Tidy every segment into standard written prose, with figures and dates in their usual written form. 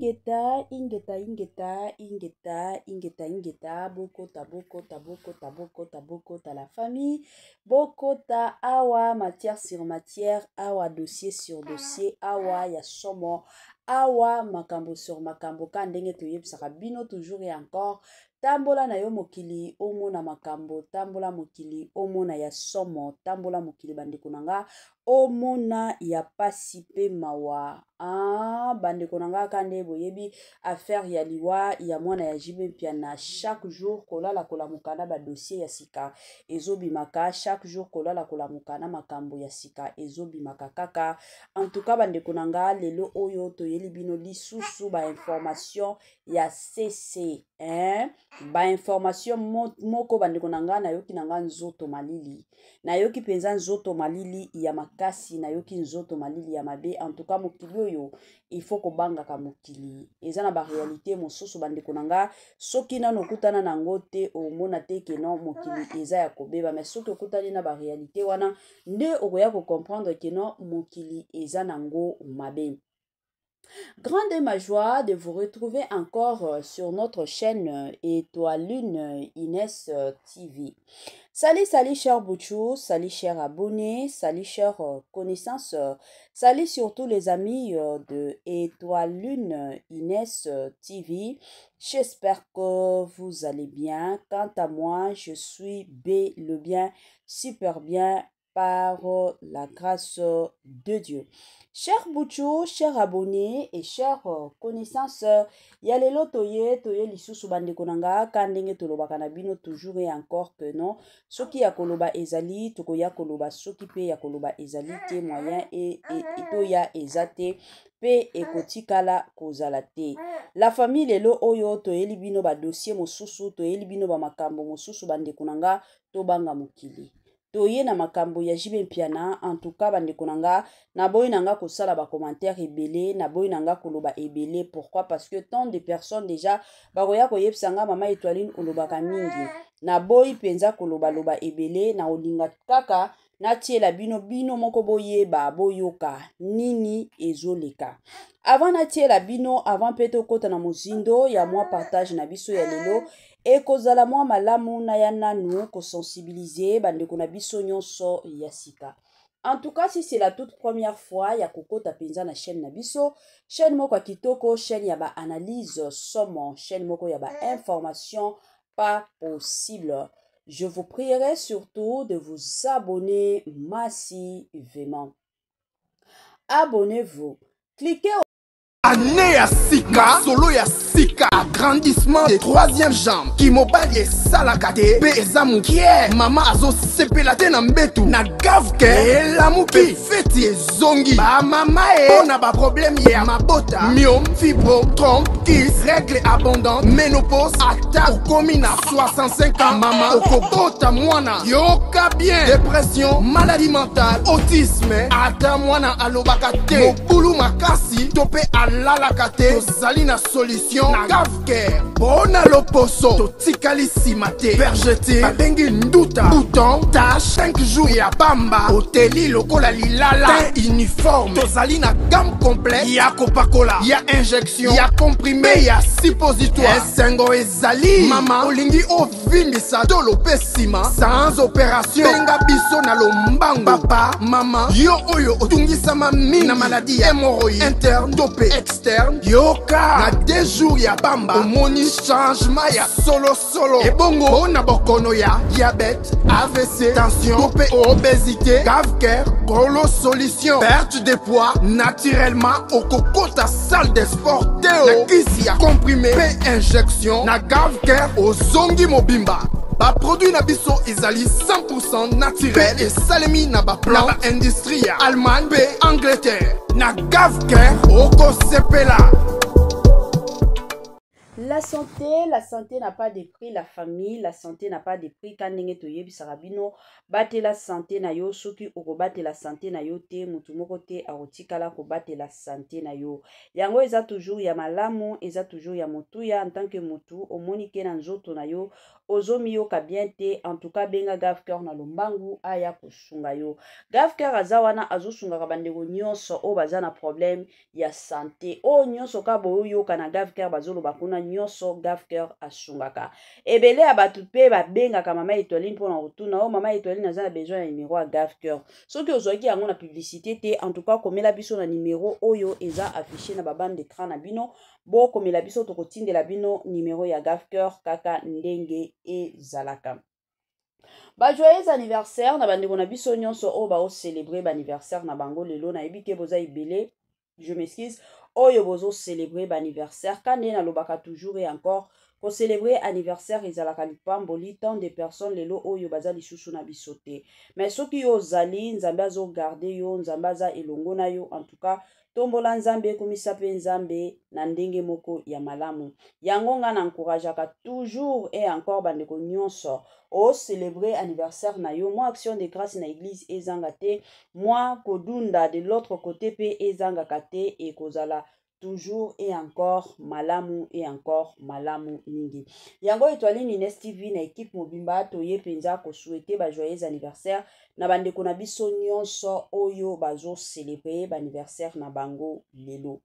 ingeta, ingeta, ingeta, ingeta, ingeta, ingeta, bokota, bokota, bokota, bokota, bokota, la famille, bokota, awa, matière sur matière, awa, dossier sur dossier, awa, ya somo, awa, makambo sur makambo, kandenge toyeb sarabino, toujours et encore, tambola na yo mokili, omo na makambo, tambola mokili, omo na ya somo, tambola mokili bandekunanga, omo na ya pasipe mawa. Ah, bandekunanga kande boyebi, affaire ya liwa, ya mwana ya jibe piana, chaque jour, kola la kola mukana ba dossier ya sika, ezobi maka, chaque jour, kola la kola mukana makambo ya sika, ezobi maka kaka. En tout cas, bandekunanga, lelo oyo, toyeli bino lisusu, ba information ya CC, ba information moko bandekunanga, na yoki nanga nzoto malili, na yoki penza nzoto malili, ya makasi, na yoki nzoto malili ya mabe. En tout cas, mokili oyo, il faut ko banga ka mokili, eza na ba réalité mosusu bandekunanga, soki na nokutana na ngote, o mona teke non, mokili eza ya kobeba, mais soki okutani na ba réalité wana, nde okoya ko comprendre que non, mokili eza nango mabe. Grande est ma joie de vous retrouver encore sur notre chaîne Étoile Lune Inès TV. Salut, salut chers Bouchou, salut chers abonnés, salut chers connaissances, salut surtout les amis de Étoile Lune Inès TV. J'espère que vous allez bien. Quant à moi, je suis le bien, super bien par la grâce de Dieu. Chers Bouchou, chers abonnés et chers connaissances, yalelo toye lisusu bande konanga kandenge toloba kanabino toujours et encore que non. Soki ya koloba ezali, toko ya koloba soki pe ya koloba ezali te moyen et toya ezate pe ekotikala kozalate. La famille lelo oyo toyeli bino ba dossier mosusu, toyeli bino ba makambo mosusu bande konanga tobanga mokili. Toye na makambo ya jibe piana, en tout cas bandekunanga, na boy nanga kosala ba commentaire ebele, na boy nanga koloba ebele. Pourquoi? Parce que tant de personnes déjà bakoya koyebsanga mama Étoiline olobaka mingi. Na boy penza koloba loba ebele, na olinga kaka na tiela bino moko boyeba boyoka nini ezoleka. Avant na tiela bino, avant peto kota na mozindo ya moi partage na biso ya lelo. Et kozala mwa malamu na ya nanu ko sensibiliser bandeko na biso nyonso ya sika. En tout cas, si c'est la toute première fois ya kokota penza na chaîne na biso, chaîne moko kitoko, chaîne ya ba analyse somo, chaîne moko ya ba information pas possible. Je vous prierai surtout de vous abonner massivement. Abonnez-vous. Cliquez Année ya sika, solo ya sika, agrandissement des troisième jambes, qui mobile et salakate, pe ezamukie, mama azo sepelate na mbetu, na gavke, la muki, feti e zongi, ba mama on a ba problème ya mabota, myome, fibro, trompe, kiss, règle abondante, ménopause, attaque, komina, 65 ans, mama, okobota mwana, yoka bien, dépression, maladie mentale, autisme, ata mwana alobakate, mokulu makasi, tope alalakate, tozali na solution, na gavke, bona loposo, totikali simate, vergete, babengi nduta, bouton, tache, 5 jours ya bamba, hoteli lokola lilala, teint uniforme, tozali na gamme complet, ya kopakola, ya injection, ya comprimé, ya suppositoire, esengo ezali, mama, olingi ovimbisa, tolo pesima, sans opération, benga biso na lombango, papa, mama, yo oyo, otungisama mingi, na maladie, hémorroïde, interne, topé, externe, yoka, na 2 jours ya bamba, omoni changement ya solo, ebongo, ona bokono ya, diabète, AVC, tension, topé, obésité, cave-cœur, golo solution, perte de poids, naturellement, okokota salle de sport, teo, na kisi ya comprimé, pe injection, na cave-cœur, ozongi mobimba. Ba produit na biso ezali 100% naturel et salemi na ba plan na ba industrie Allemagne pe Angleterre na gavker oko sepela. La santé n'a pas de prix, la famille, la santé n'a pas de prix. Quand ndenge toyebi sarabino, bate la santé na yo, soki oko bate la santé na yo te, mutu moko te aotikala ko bate la santé na yo. Yango eza toujours ya malamu, eza toujours ya motuya en tant que mutu, omoni ke na nzoto na yo, ozomi yo ka bien te, en tout cas benga Gavker na lombangu aya kosunga yo. Gavker azawana azosunga ka bandeko nyonso o baza na problème ya santé. O nyonso ka boyo kana Gavker bazolo bakuna nyonso Gavker asungaka. Ebele ya batu pe babengaka mama Etoiline mpona kotuna o mama Etoiline aza na besoin ya numéro ya Gavker. Soki ozwaki yango na publicité te, en tout cas komela biso na numéro oyo eza affiché na babande d'écran na bino. Bo komela biso tokotindela bino numéro ya Gavker kaka ndenge ezalaka. Ba joyeux anniversaire na bandeko na biso nyonso o ba o célébrer ba anniversaire na bango lelo na ebike boza ibele. Je m'excuse. Oyo bozo célébrer ba anniversaire kande na lobaka toujours et encore ko célébrer anniversaire ezalaka lipamboli tant de personnes lelo oyo baza lisusu na bisote. Mais soki yo zali nzambe azo garder yo, nzambe aza elongo na yo, en tout cas tombola nzambe komisa pe nzambe na ndenge moko ya malamu. Yango nga na encourageaka toujours et encore bandeko nyonso o célébrer anniversaire na yo. Moi action de grâce na église ezanga te, moi kodunda de l'autre côté pe ezanga kate et kozala toujours et encore malamu mingi. Yango Etoiline Ines TV na équipe mobimba toye penza ko souhaiter ba joyeux anniversaire na bandeko na biso nyonso oyo bazo célébrer ba anniversaire na bango lelo.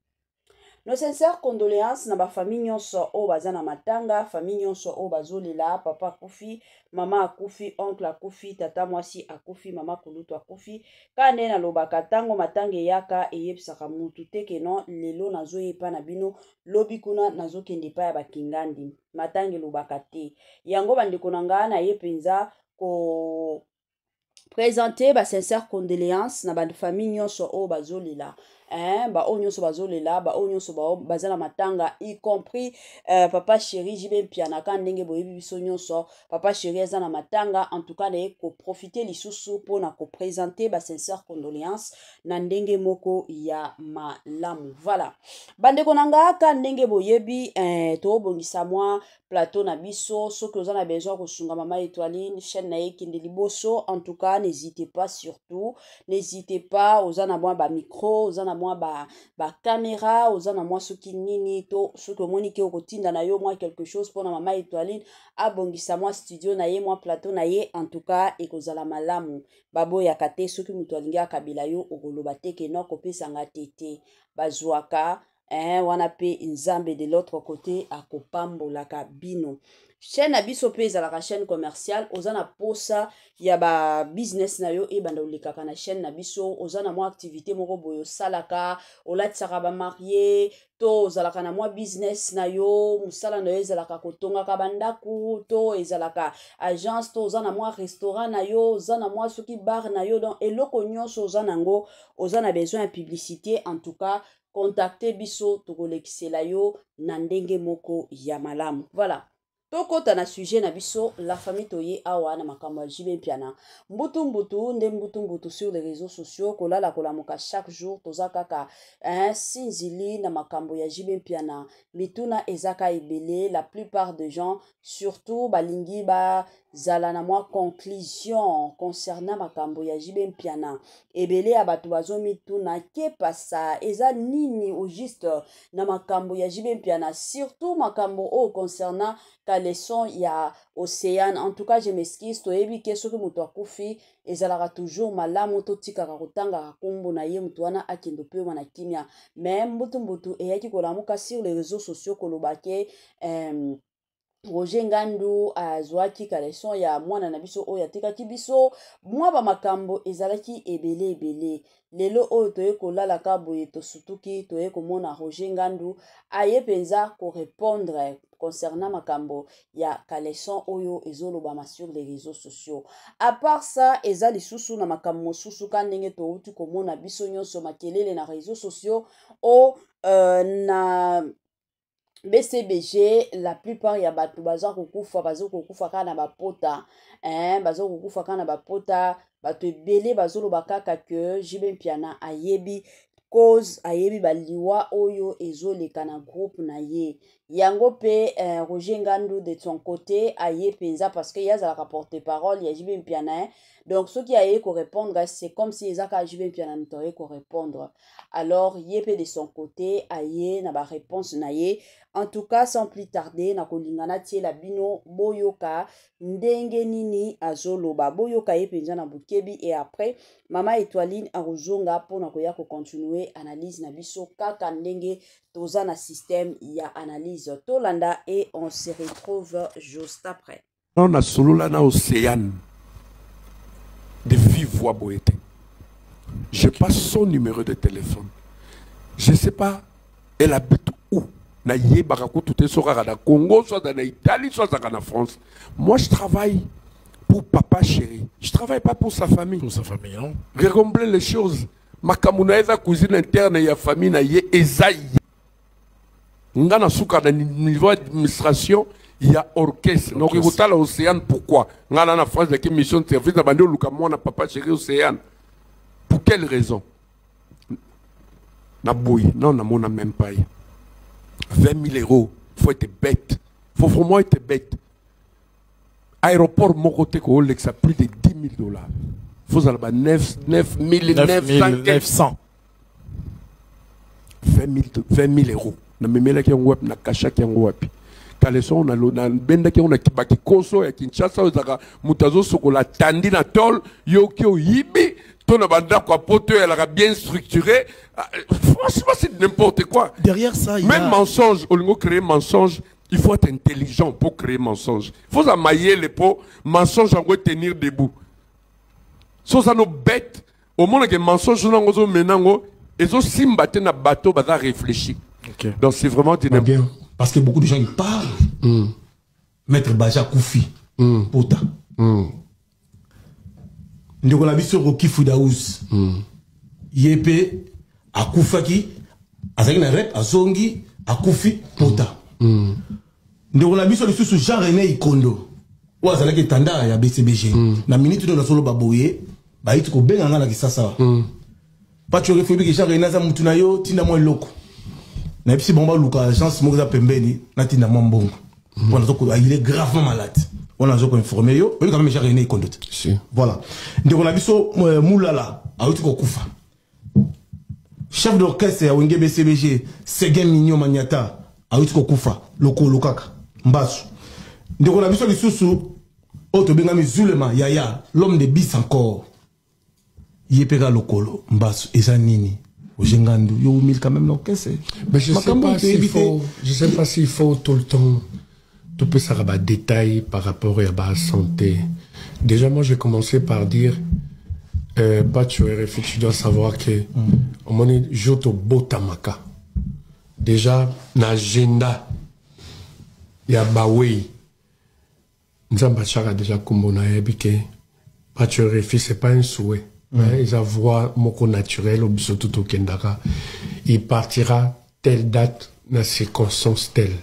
Nos sincères condoléances na ba famille nyonso o baza na matanga, famille nyonso o bazolela, papa akufi, mama akufi, oncle akufi, tata mwasi akufi, mama kulutu akufi. Kande na lobaka tango matange yaka eyebisaka mutu te ke non lelo nazoyepa na bino lobi kuna nazokende pa ya bakingandi. Matange lobaka te. Yango bandeko na nga na ye penza ko présenter ba sincères condoléances na ba famille nyonso o bazolela. Ba o nyonso bazolela, ba o nyonso baza na matanga, y compris papa chéri jibe mpiana ka ndenge boyebi biso nyonso, papa chéri eza na matanga, en tout cas na ko profiter lisusu pona ko présenter ba sincères condoléances na ndenge moko ya malamu. Voilà. Bandeko nanga ka ndenge boyebi to bongisa moi plateau na biso, soki oza na besoin kosunga mama Etoiline chaîne na ye kende liboso, en tout cas n'hésitez pas, surtout n'hésitez pas, oza na mwa ba micro, oza na mwa ba caméra, oza na mwa soki nini to soki omoni ke okotinda na yo mwa quelque chose pona mama Etoiline abongisa mwa studio na ye mwa plateau na ye, en tout cas ekozala malamu. Baboyaka te soki mutu alingi akabela yo okoloba te ke no kopesanga tete bazwaka wana pe nzambe de l'autre côté akopambolaka bino. Chaîne na biso pe ezalaka chaîne commerciale, oza na posa ya ba business na yo ebanda olekaka na chaîne na biso, oza na mwa activité moko boyo salaka, olatisaka ba marié, to ozalaka na mwa business na yo, musala na yo ezalaka kotongaka bandaku, to ezalaka agence, to oza na mwa restaurant na yo, oza na mwa soki bar na yo, donc eloko nyonso oza nango, oza na besoin ya publicité, en tout cas contactez biso tokolekisela yo na ndenge moko ya malamu. Voilà. Tokota na sujet na biso la famille toye awa na makambo ya jibe mpiana. Mbutu sur les réseaux sociaux kolala kolamuka chaque jour toza kaka sinzili na makambo ya jibe mpiana. Mituna ezaka ebele, la plupart des gens surtout balingi ba zala na mwa conclusion concernant makambo ya jibe mpiana. Ebele ya batu bazo mituna ke pasa eza nini au juste na makambo ya jibe mpiana, surtout makambo o concernant ka leçon ya Océane. En tout cas je m'excuse toyebi ke soki mutu akufi ezalaka toujours malamu totikaka kotanga kombo na ye mutu wana akendo pe wana kimia. Mais mbutu eyaki kolamuka sur les réseaux sociaux koloba ke Roger Ngandu azwaki ka leçon ya mwana na biso oyo atikaki biso mwa ba makambo ezalaki ebele. Lelo oyo toye kolala ka boye tosutuki toye komona Roger Ngandu aye penza ko répondre concernant makambo ya ka leçon oyo ezolobama sur les réseaux sociaux. À part ça eza lisusu na makambo mosusu ka ndenge touti komona biso nyonso makelele na réseaux sociaux o na BCBG, la plupart ya batu baza kokufa kaka na bapota, bazo kokufa kaka na bapota, batu ebele bazoloba kaka ke jibe mpiana ayebi cause, ayebi baliwa oyo ezoleka na groupe na ye. yango pe Roger Ngandu de son côté aye penza parce que yazalaka porte-parole ya JB Mpiana. Donc ceux qui aye ko répondre c'est comme si ezaka JB Mpiana n'aurait ko répondre. Alors yé de son côté aye na ba réponse na ye. En tout cas sans plus tarder na kolingana tie la bino boyoka ndenge nini azoloba boyoka ye penza na bukebi et après Mama Étoiline arozonga pour na koya ko continuer analyse na biso kaka ndenge toza na système ya analyse tolanda et on se retrouve juste après. On a solo là na Océane de vive voix boété. Je passe son numéro de téléphone. Je sais pas elle habite où. Na yé barakou tout est sur la Congo, soit dans l'Italie, soit dans la France. Moi je travaille pour papa chéri. Je travaille pas pour sa famille. Pour sa famille, non? Récombler les choses. Ma kamunaïza cousine interne et la famille na yé ezaï. Ngana souka dans niveau d'administration, il y a orchestre. Donc il y a l'Océane, pourquoi? Ngana na France avec mission de service, abandé au Lukamon, na papa chéri Océane. Pour quelle raison? Na bouille, non, na mon même pas. 20 000 euros, il faut être bête. Il faut vraiment être bête. Aéroport Mokote Kolex a plus de 10 000 $. Il faut aller à 9 900. 20 000 euros. Na memela ki ngwap na kasha ki ngwapi. Kaleson na lo na benda ki ona kibaki koso ya Kinshasa ozaka mutazo sokola tandi na tol yo ki oyibi ton banda kwa poto elle a bien structuré. Franchement c'est n'importe quoi. Derrière ça il y a même mensonge, au lieu de créer mensonge, il faut être intelligent pour créer mensonge. Il faut amailler les pots, mensonge en tenir debout. So ça nous bête au monde que mensonge nous menango et so simbaté na bateau va réfléchir. Okay. Donc c'est vraiment bien parce que beaucoup de gens ils parlent. Maître Baja Koufi, Pota. Ndeko na biso Roki Foudaous. Yépé akufaki azaki na rep azongi akufi Pota. Ndeko na biso lisusu Jean René Ikondo. Ou azalaki tanda ya BCBG. Na minute de na solo baboye, ba iti ko benga ngala kisasa. Pas tu réfléchis que Jean René za mutuna yo tinda mo loko. Na bisi bomba luka agence mo za pembeni na tinda mo mbongo. Il est gravement malade. On a informé yo, mais quand même Jean René Ikondo. Voilà. Ndeko na biso Moulala a uti ko kufa. Chef d'orchestre ya Wenge BCBG Segen Mignon Maniata a uti ko kufa loko lokaka mbasu. Ndeko na biso lisusu Oto Bengami Zulema Yaya l'homme de bis encore. Yepeka lokolo mbasu eza nini? Ojengandu yo mille quand même l'orchestre. Mais je sais pas s'il faut tout le temps tout peut ça rabat détail par rapport à la santé. Déjà moi j'ai commencé par dire pas tu RFI, tu dois savoir que au moment joto botamaka. Déjà l'agenda ya bawe nzamba chaka déjà kumbona yebike pas tu RFI c'est pas un souhait. Ils voient moko naturel au bisoto to kendaka. Il partira telle date na circonstance telle.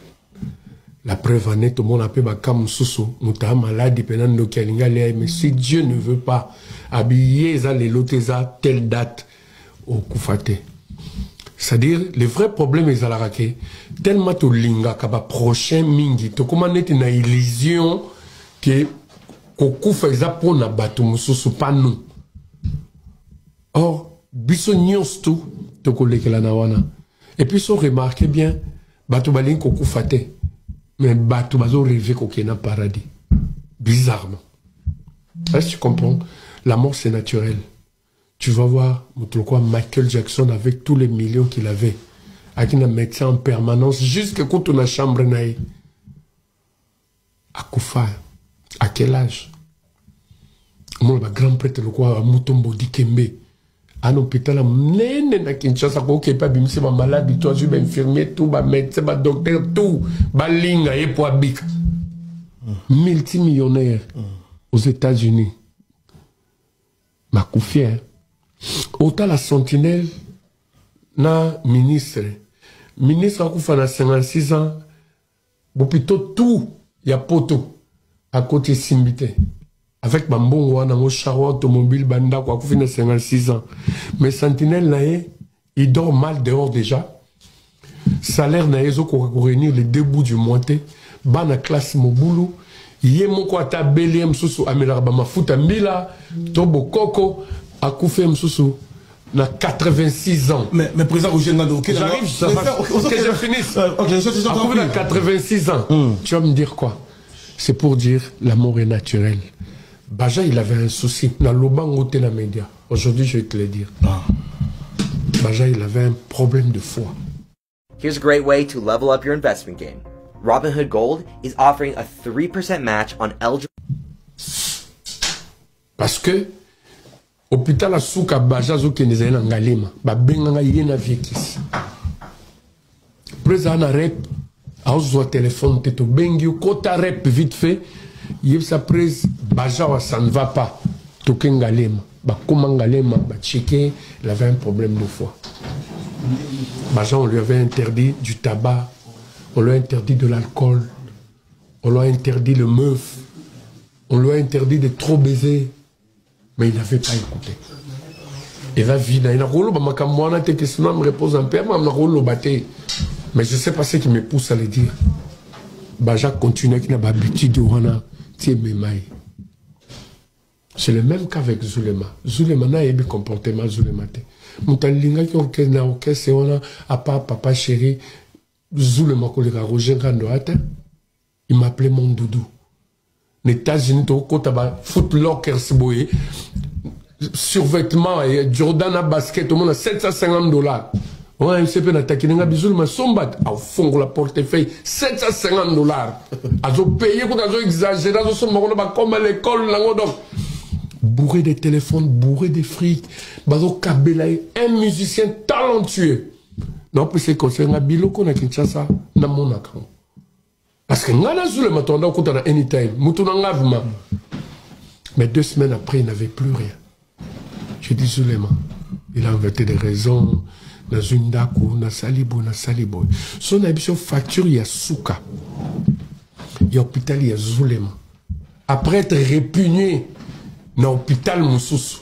La preuve en est, tout le monde a pu bakam sousou, mouta malade, pendant nos kelinga, mais si Dieu ne veut pas habiller les loteza telle date au koufate. C'est-à-dire, le vrai problème est à la raquette. Tellement to linga, kaba prochain mingi, to comment n'est une illusion que koufa eza pour na bato mususu pas nous. Or, biso nyons tout, to koleke la nawana. Et puis, so remarquez bien, bato balin koufate. Mais bateau bazo rêvé qu'on est dans paradis. Bizarrement. Est-ce que tu comprends? La mort c'est naturel. Tu vas voir Michael Jackson avec tous les millions qu'il avait. Avec un médecin en permanence jusqu'à quand on a chambre naïe. À Koufa. À quel âge? Mon grand prêtre le quoi à Mutombo Dikembe. À l'hôpital, nene na Kinshasa, ko pas bimse ma malade, toi je suis infirmier, tout, ba médecin, ba docteur, tout, ba linga et pour bik. Multimillionnaire aux États-Unis. Ma coufière. Autant la sentinelle, na ministre. Ministre a koufa na 56 ans. Bon, plutôt tout, y a poto. À côté Simbité. Avec ma bongo, mon char automobile, banda, quoi, qu'on finit 56 ans. Mais Sentinelle, là, il dort mal dehors déjà. salaire na yezo ko réunir les deux bouts du mois te bana classe mobulu ye moko ata belem susu amela ba mafuta mbila tobo koko akufe msusu na 86 ans. Mais président Roger Ngando, ok, j'arrive, ça va, que je finisse. Akufe na 86 ans. Tu vas me dire quoi? C'est pour dire l'amour est naturel. Baja, il avait un souci. Na lobango te na média. Aujourd'hui, je vais te le dire. Baja, il avait un problème de foi. Here's a great way to level up your investment game. Robinhood Gold is offering a 3% match on eligible. Parce que hôpital a souka Baja zo ke nezana ngalema ba benganga yena vekisi. Président na rep a zo téléphone te to bengi ko ta rep vite fait. Yeb sa prise Baja ça ne va pas. To ke ngalema ba koma ngalema ba checker, il avait un problème de foi. Baja, on lui avait interdit du tabac, on lui a interdit de l'alcool, on lui a interdit le meuf, on lui a interdit de trop baiser, mais il n'avait pas écouté. Il va vivre, il a roulé, il me repose un peu, mais je ne sais pas ce qui me pousse à le dire. Baja continue avec l'habitude de Wana, c'est le même cas avec Zulema. Zulema n'a pas comportement Zulema. Mutalinga qui orchestre na orchestre on a papa chéri Zulema koleka Roger Ngando ata. Il m'appelait mon doudou. Les États-Unis to kota ba foot lockers boy survêtement et Jordan à basket au monde à $750. Ouais, il s'est fait attaquer n'ga Zulema sombat au fond la portefeuille $750. Azo payé quand azo exagéré azo somba on ba comme à l'école là donc bourré de téléphones, bourré de fric. Bazo Kabelaï, un musicien talentueux. Non, puis c'est conseil na biloko na Kinshasa na monaka. Parce que ngana zule matonda ko na anytime, mutuna ngavuma. Mais 2 semaines après, il n'avait plus rien. J'ai dit Zulema, il a inventé des raisons na zundaku, na salibo. Son ambition facture il y a souka. Il y a hôpital il y a Zulema. Après être répugné dans l'hôpital Moussous.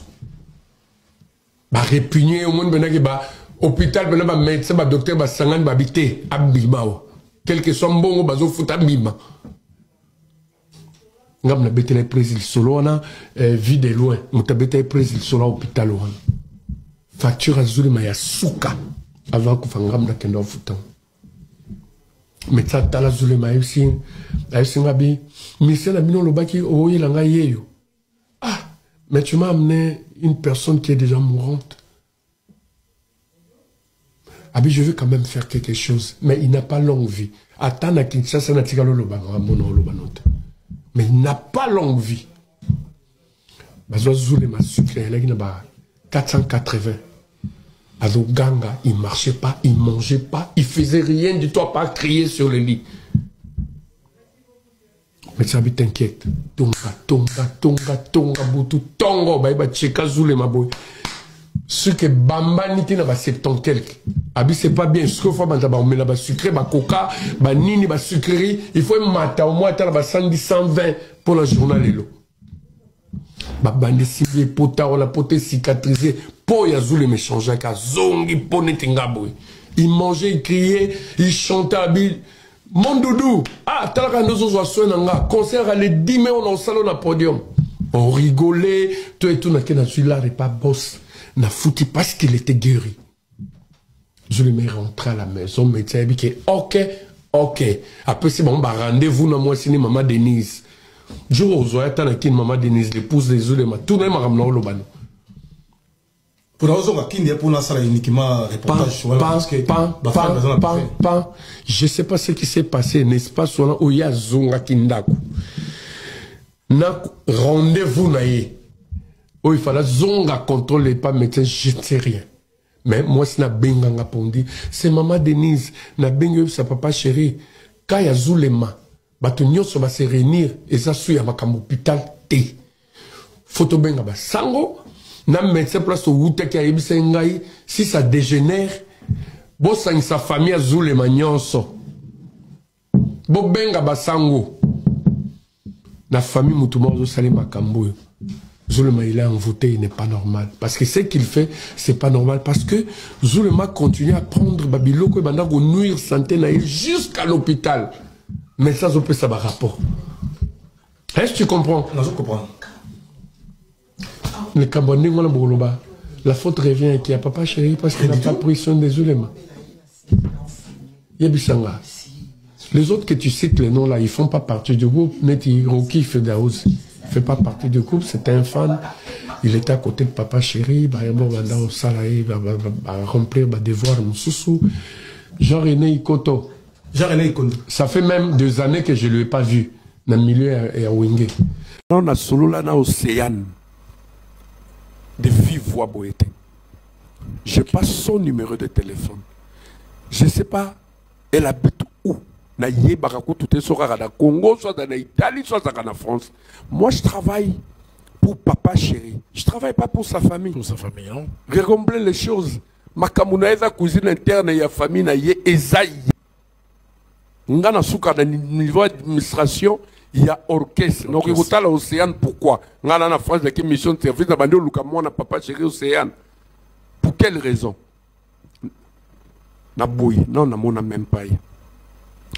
Bah répugné au monde benaki ba hôpital bena ba médecin ba docteur ba sangan ba habité abimao. Quel que soit bon bazo futa bima. Ngam na bete le président solo na vie de loin. Mutabete le président solo hôpital wana. Facture azuli ma ya souka avant ko fangam na kendo futa. Mais ça tala zuli ma aussi ngabi mission na bino lobaki oyi langa yeyo. Ah, mais tu m'as amené une personne qui est déjà mourante. Ah, mais je veux quand même faire quelque chose. Mais il n'a pas longue vie. Attends, mais il n'a pas longue vie. Il a 480. Ado Ganga, il ne marchait pas, il ne mangeait pas, il ne faisait rien du tout à part crier sur le lit. Mais ça t'inquiète. Tonga, boutou, tongo, baïba, tcheka, zoule, ma boy. Ce que Bamba n'était n'a pas 70 quelques. Abi, c'est pas bien. Ce qu'il faut, on met là-bas sucré, bah coca, bah nini, bah sucrerie. Il faut un matin, au moins, t'as là-bas 110, 120 pour la journée, là. Bah, bande ciblé, pota, on a poté cicatrisé. Po, ya zoule, mais changeait, avec zongi, pone, tinga, boy. Il mangeait, il criait, il chantait, abi. Mon doudou, ah, t'as la nous a soin nanga, concert à les 10 mai, on a au salon à podium. On rigolait, tout et tout, n'a qu'un celui-là, n'est pas boss. N'a foutu parce qu'il était guéri. Je le mets rentrer à la maison, mais tu sais, ok. Après, c'est bon, bah, rendez-vous, dans moi, c'est maman Denise. Je vous ai dit, maman Denise, l'épouse des Zulema, tout le monde m'a ramené au Lobano. Pour la raison pour la salle uniquement reportage. Je ne sais pas ce qui s'est passé, n'est-ce pas, sur où il y a Zunga Kindaku. Na rendez-vous naïe. Où il fallait Zunga contrôler pas médecin, je ne sais rien. Mais moi, c'est na benganga pondi. C'est maman Denise, na bengue sa papa chéri. Quand il y a Zulema, bato nyonso va se réunir et ça suit à ma hôpital T. Photo benga ba sango. Na médecin place au Wouté qui a yébissé ngai, si ça dégénère, bo sang sa famille a Zulema nyonso. Bo benga basango. Na famille mutumba zo salima kambo. Zulema, il est envoûté, il n'est pas normal. Parce que ce qu'il fait, c'est pas normal. Parce que Zulema continue à prendre Babiloko et Bandago nuire santé jusqu'à l'hôpital. Mais ça, ça peut savoir rapport. Est-ce que tu comprends? Non, je comprends. Le Camerounais, la faute revient à qui? À Papa Chéri, parce qu'il n'a pas pris soin des Zulema. Yebisanga. Les autres que tu cites, les noms là, ils font pas partie du groupe. Neti Roki Fedaouz, il fait pas partie du groupe, c'était un fan. Il était à côté de Papa Chéri, il va remplir des devoirs Moussoussou. Jean-René Ikoto. Jean-René Ikoto. Ça fait même 2 années que je ne lui ai pas vu dans le milieu et à Wingé. On a solo là dans l'océan de vive voix Boété. Je passe son numéro de téléphone. Je ne sais pas, elle habite où. Na Yébarakou, tout est sur le Congo, soit dans l'Italie, soit dans la France. Moi, je travaille pour Papa Chéri. Je ne travaille pas pour sa famille. Pour sa famille, non? Regardez les choses. Ma kamunaeza cuisine interne et la famille na yé ezaï. Ngana souka dans niveau d'administration, il y a orchestre. Donc, il y a l'océan. Pourquoi? Ngana na France, la mission de service, la bande de na Papa Chéri océan. Pour quelle raison? Na bouille. Non, na mona même pas.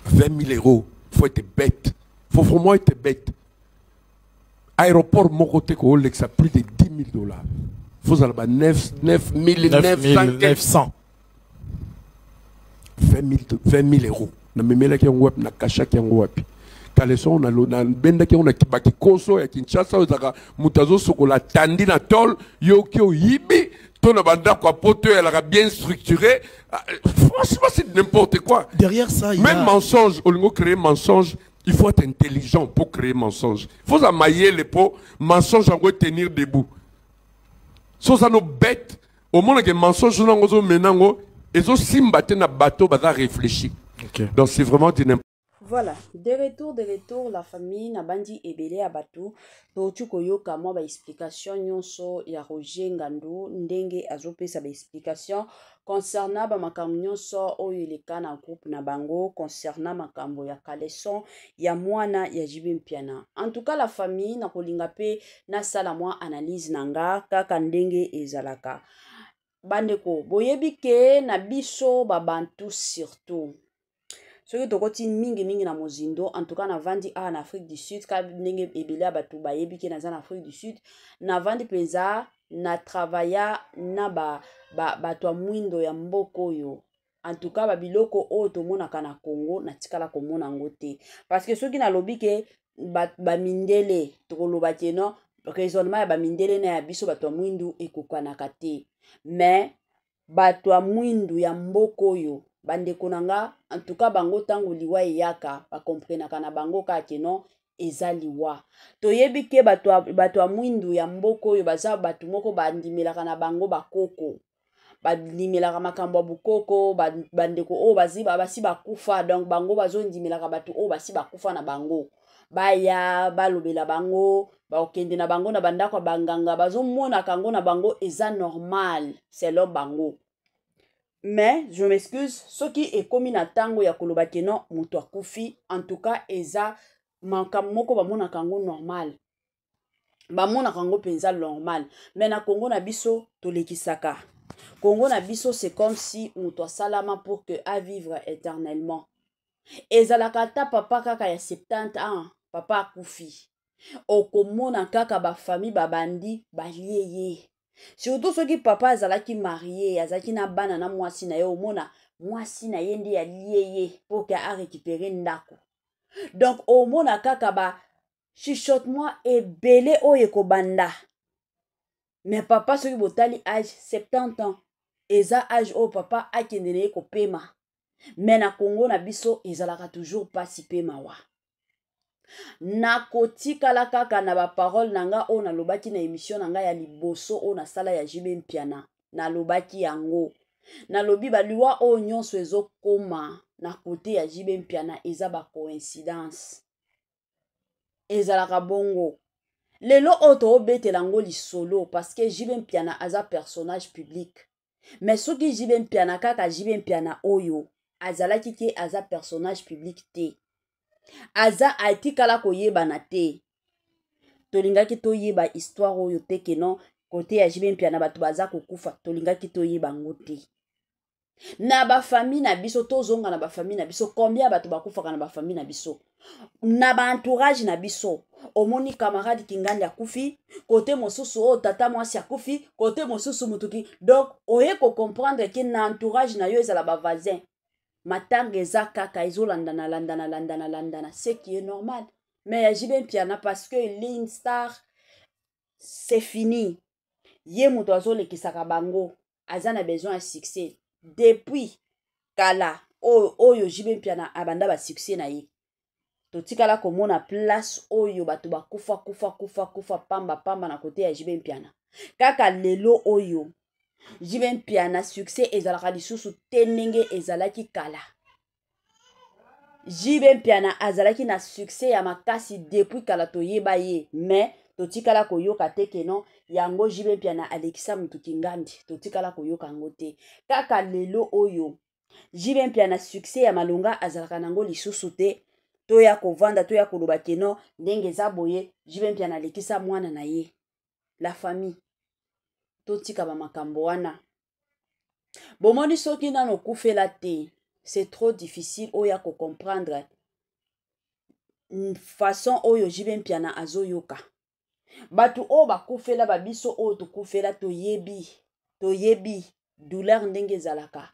20 000 euros. Il faut être bête. Il faut vraiment être bête. Aéroport, mon côté, ça a plus de 10 000 $. Il faut avoir 9 900. 20 000 euros. Na memela ki ngwap na kasha ki ngwap. Kaleson na lo na benda ki on a kibaki koso ya Kinshasa ozaka mutazo sokola tandi na tol yo ki oyibi ton banda kwa poto elle a bien structuré. Franchement c'est n'importe quoi. Derrière ça, il y même a... mensonge, au lieu de créer mensonge, il faut être intelligent pour créer mensonge. Il faut amailler les pots, mensonge en tenir debout. So ça nous bête au moment que mensonge nous ngozo menango ezo simbate na bateau baza réfléchir. Okay. Donc c'est vraiment du n'importe. Voilà, de retour, la famille na bandi ebele ya batu to tukoyoka mwa ba explication nyonso ya Roger Ngandu ndenge azopesa ba explication concernant ba makambo nyonso oyo eleka na groupe na bango concernant makambo ya Kaleson ya mwana ya Jibe Mpiana. En tout cas la famille na kolinga pe na sala mwa analyse nanga kaka ndenge ezalaka. Bandeko boyebi ke na biso babantu surtout ce que tokoti mingi na mozindo en tout cas na vandi en Afrique du Sud ka ndenge ebele batu bayebi ke na za na Afrique du Sud na vandi penza na travailla na bato mwindo ya mboko yo en tout cas babiloko oyo tomonaka na Congo na tikala komona ngo te parce que soki na lobi ke ba mindele tokoloba ke non raisonnement ya ba mindele na ya biso bato mwindu ekokanaka te mais bato mwindu ya mboko yo bandeko nanga en tout cas bango tango liwa eyaka ba comprenaka na bango ka keno eza liwa toyebi ke bato mwindu ya mboko oyo baza bato moko bandimelaka na bango bakoko bandimelaka makambo ya bukoko bandeko oyo basi bakufa donc bango bazondimelaka bato oyo basi bakufa na bango baya balobela bango bakende na bango na bandako banganga bazomonaka yango na bango eza normal selon bango. Mais je m'excuse, ce qui est commis na tango ya koloba keno muto akufi en tout cas eza makamoko bamona kango normal. Bamona kango penza normal. Mais na Congo na biso tolekisaka. Congo na biso c'est comme si muto salama pour que à vivre éternellement. Ezalaka ta papa kaka ya 70 ans, papa akufi. Okomona kaka ba famille babandi balieye. Surtout ceux qui papa azalaki marié, azalaki na bana na mwasi na ye omona mwasi na ye ndi ya lieye pour que a récupérer ndako. Donc omona kaka ba chuchotement ebele oye ko banda. Mais papa soki botali âge 70 ans, eza âge o papa akendene ko pema. Mais na Congo na biso ezalaka toujours pas si pema wa. Na kotikala kaka na ba parole nanga o na lobaki na émission nanga ya liboso o na sala ya Jibe Mpiana na lobaki yango na lobi ba liwa o nyonso ezokoma na kote ya Jibe Mpiana eza ba coïncidence ezalaka bongo lelo oto obetela ngo lisolo parce que Jibe Mpiana aza personnage public mais soki Jibe Mpiana kaka Jibe Mpiana oyo azalaki ke aza personnage public te aza atikala koyeba na te tolingaki toyeba histoire oyo te ke non côté ya JB Mpiana bato baza kokufa tolingaki toyeba ngo te. Na ba famille na biso tozonga na ba famille na biso combien bato bakufaka na ba famille na biso. Na ba entourage na biso omoni camarade kingandi akufi côté mosusu o tata mwasi akufi côté mosusu mutuki. Donc oye ko comprendre que na entourage na yo ezala ba voisin matanga eza kaka landana ce qui est normal. Mais JB Mpiana parce que Ling Star c'est fini. Ye muto azolekisaka bango aza na besoin de succès depuis kala oyo JB Mpiana abanda ba succès na ye. Totikala komona place oyo bato kufa pamba na côté ya JB Mpiana. Kaka lelo oyo JB Mpiana succès ezalaka lisusu tenenge ezalaki kala. JB Mpiana azalaki na succès ya makasi depuis kala toyeba ye, mais totikala koyoka te ke non yango JB Mpiana alekisa mutu kingandi totikala koyoka ngo te. Kaka lelo oyo JB Mpiana succès ya malonga azalaka nango lisusu te. Toya kovanda toya koloba ke non ndenge za boye JB Mpiana alekisa mwana na ye. La famille totika ba makambo wana. Bomoni soki nano kufela te. C'est trop difficile oya ko comprendre façon oyo JB Mpiana azoyoka. Batu o bakufela babiso o tokufela toyebi douleur ndenge zalaka.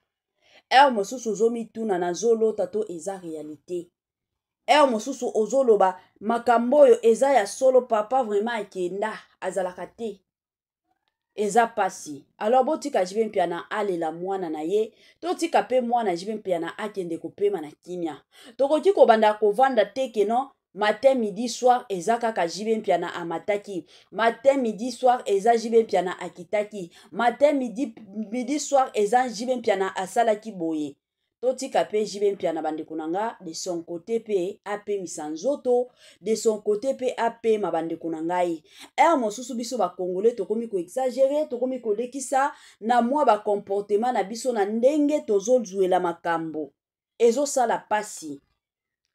Mosusu ozomi tuna na zolo tato eza réalité. Mosusu ozoloba makambo oyo eza ya solo papa vraiment akenda azalaka te. Eza pasi. Alors botika JB Mpiana alela mwana na ye, totika pe mwana JB Mpiana akende kopema na kimia. Tokoki kobanda kovanda te ke non matin midi soir eza kaka JB Mpiana amataki. Matin midi soir eza JB Mpiana akitaki. Matin midi soir eza JB Mpiana asalaki boye. Totika pe JB Mpiana bande kunanga de son côté pe ape misanzoto, de son côté pe ape mabande kunangai. Mosusu biso ba congolais tokomi ko exagérer, tokomi ko lekisa na mwa ba comportement na biso na ndenge tozozuela makambo. Ezo sala pasi.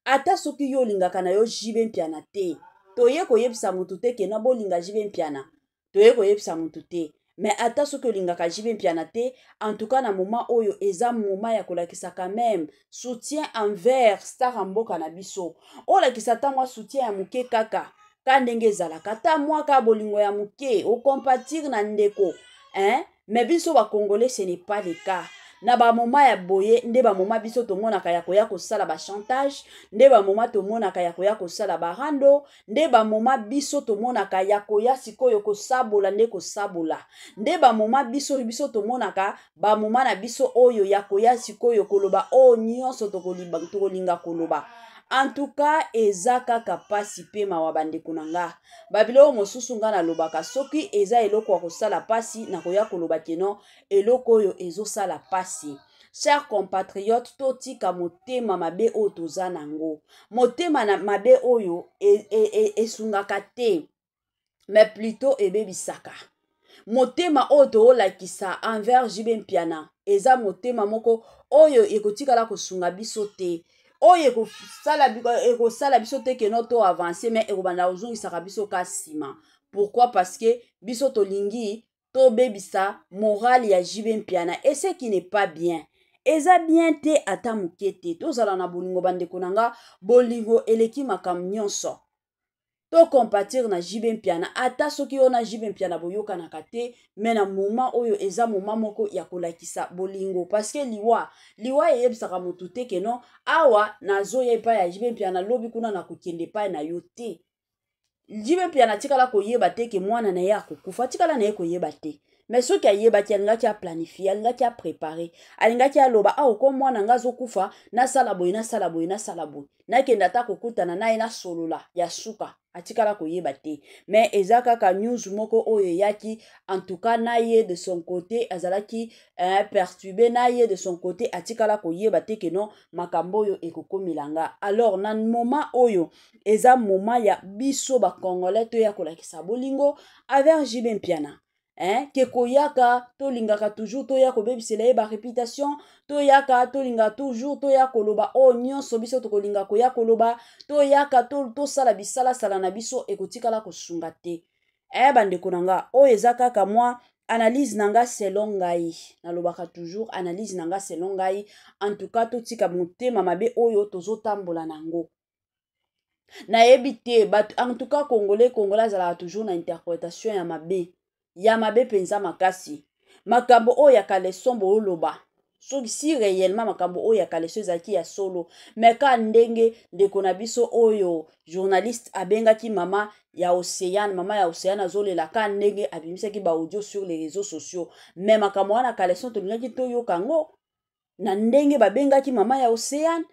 Ata soki yo lingaka na yo JB Mpiana te. Toye koyebisa mutu te ke na bolinga JB Mpiana. Toye koyebisa mutu te. Mais ata soki olingaka JB Mpiana te, en tout cas na moment oyo eza moment ya kolakisa quand même soutien envers star mboka na biso. Olakisa ta mwa soutien ya muke kaka. Ka ndenge ezalaka ta mwa ka bolingo ya muke o compatir na ndeko. Mais biso ba congolais ce n'est pas le cas. Na ba moma ya boye nde ba moma biso tomonaka ya koya kosala ba chantage, nde ba moma tomonaka ya koya kosala ba rando, nde ba moma biso tomonaka ya koya sikoyo kosabola nde kosabola, nde ba moma biso tomonaka ba moma na biso oyo ya koya sikoyo koloba o nyonso tokolinga koloba. En tout cas eza kaka pasi pe mawa bandeko nanga. Babilo mosusu nga na lobaka soki eza eloko ya kosala pasi na koya koloba keno eloko oyo ezo sala pasi. Chers compatriotes, totika motema mabe oyo toza nango. Motema na mabe oyo esungaka te, mais plutôt ebebisaka. Motema oyo toolakisa envers JB Mpiana eza motema moko oyo ekotikala kosunga biso te. Oye ekosala biso te ke no to avancer mais ekobanda ozongisaka biso ka sima. Pourquoi? Parce que biso tolingi to bebisa morale ya JB Mpiana et ce qui n'est pas bien. Eza bien te ata mukete tozala na bolingo bandeko nanga bolingo eleki makam nyonso. To compatir na JB Mpiana ata soki ona JB Mpiana boyoka na kate mais na moment oyo eza moment moko ya kolakisa bolingo parce que liwa yebisaka mutu te ke non awa nazoya epa ya JB Mpiana lobi kuna na kokende pa na yo te. JB Mpiana tikala koyeba te ke mwana na ye akokufa tikala na ye koyeba te. Mais soki ayebaki alingaki a planifier, alingaki a préparer, alingaki a loba ko mwana nga zokufa na sala boy na sala boy na sala boy. Na kenda ta kokutana na ina solola ya suka atikala koyeba te. Mais ezaka ka news moko oyo yaki en tout cas na ye de son côté azalaki perturbé na ye de son côté atikala koyeba te ke non makambo oyo ekokomilanga. Alors na moment oyo eza moment ya biso ba congolais to ya kolakisa bolingo avec JB Mpiana. ke koyaka tolingaka toujours toya kobebisela ye ba réputation toyaka tolinga toujours toya koloba o nyonso biso tokolinga koya koloba toyaka tosala bisalasala na biso ekotikala kosunga te bandeko na nga oyo eza kaka mwa analyse nanga selon ngai nalobaka toujours analyse nanga selon ngai en tout cas totika motema mabe oyo tozotambola nango nayebi te en tout cas congolais azalaka toujours na interprétation ya mabe penza makasi makambo oyo ya kaleson booloba si réellement makambo oyo ya kaleson ezalaki ya solo meka ndenge ndeko na biso oyo journaliste abengaki mama ya Océane azolela ka ndenge abimisaki ba audio sur les réseaux sociaux mais makambo wana kaleson tolingaki toyoka ngo na ndenge babengaki mama ya Océane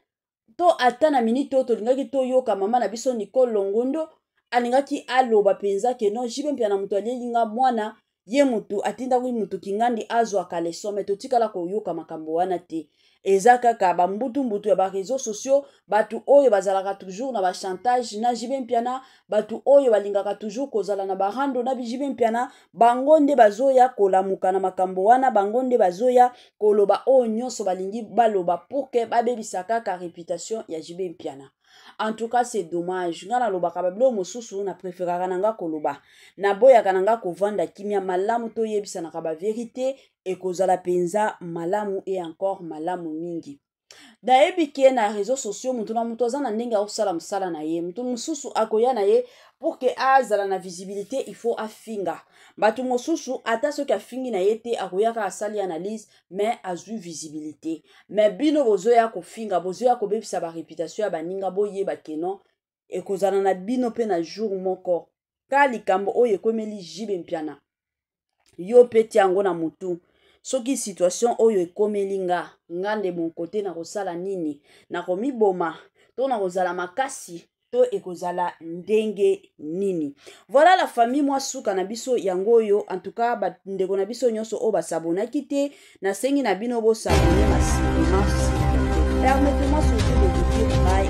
to ata na minute oyo tolingaki toyoka mama na biso Nicole Longondo alingaki aloba penza ke non jibe mpia na mutu alielinga mwana ye mutu atindaki mutu kingandi azwa kaleson me totikala koyoka makambo wana te eza kaka bambutu ya ba réseaux sociaux batu oyo bazalaka toujours na ba chantage na jibe mpiana batu oyo balingaka toujours kozala na barando na bijibe mpiana bango nde bazoya kolamuka na makambo wana bango nde bazoya koloba oyo nyonso balingi baloba pour que babebisa kaka réputation ya jibe mpiana. En tout cas c'est dommage nga nalobaka babilo mosusu na préféraka nanga koloba na boyaka nanga kovanda kimia malamu toyebisanaka ba vérité ekozala penza malamu et encore malamu mingi nayebi ke na réseaux sociaux mutu na mutu aza na ndenge akosala mosala na ye mutu mosusu akoya na ye pour que azala na visibilité il faut afinga batu mosusu ata soki afingi na ye te akoyaka asali analyse mais azwi visibilité mais bino bozoya kofinga bozoya kobebisa ba réputation ya baninga boyeba keno ekozala na bino pe na jour moko ka likambo oyo ekomeli jibe mpiana yo pe tiango na mutu soki situation oyo ekomeli nga nde mon côté na kosala nini na komiboma to na kozala makasi to ekozala ndenge nini. Voilà la famille moi suka na biso yango oyo en tout cas ndeko na biso nyonso o basabonaki te na sengi na bino bo sabone masima. Permettez-moi surtout de vous dire bye.